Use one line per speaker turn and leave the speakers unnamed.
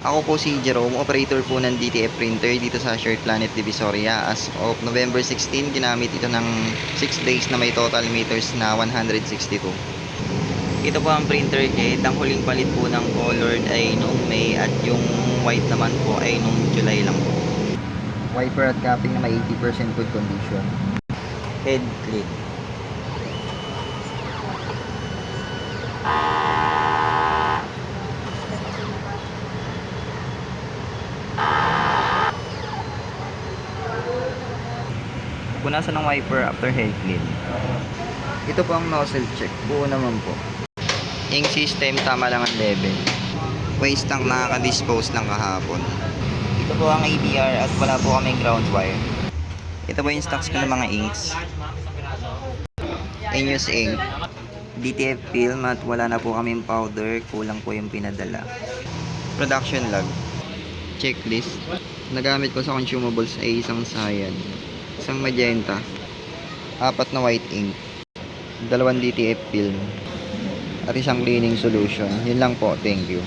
Ako po si Jerome, operator po ng DTF printer dito sa Shared Planet Divisoria. As of November 16, ginamit ito ng 6 days na may total meters na 162. Ito po ang printer head. Ang huling palit po ng colored ay noong May at yung white naman po ay noong July lang po.
Wiper at capping na may 80% good condition.
Head click. Punasan ng wiper after head clean. Ito po ang nozzle check. Buo naman po. Ink system, tama lang ang level. Waste tank nakaka-dispose lang kahapon. Ito po ang ABR at wala po kaming ground wire. Ito po yung stocks ko ng mga inks. Enyos ink. DTF film at wala na po kaming powder. Kulang po yung pinadala. Production log. Checklist. Nagamit ko sa consumables ay isang cyan, isang magenta, 4 na white ink, 2 DTF film, at isang cleaning solution. Yun lang po. Thank you.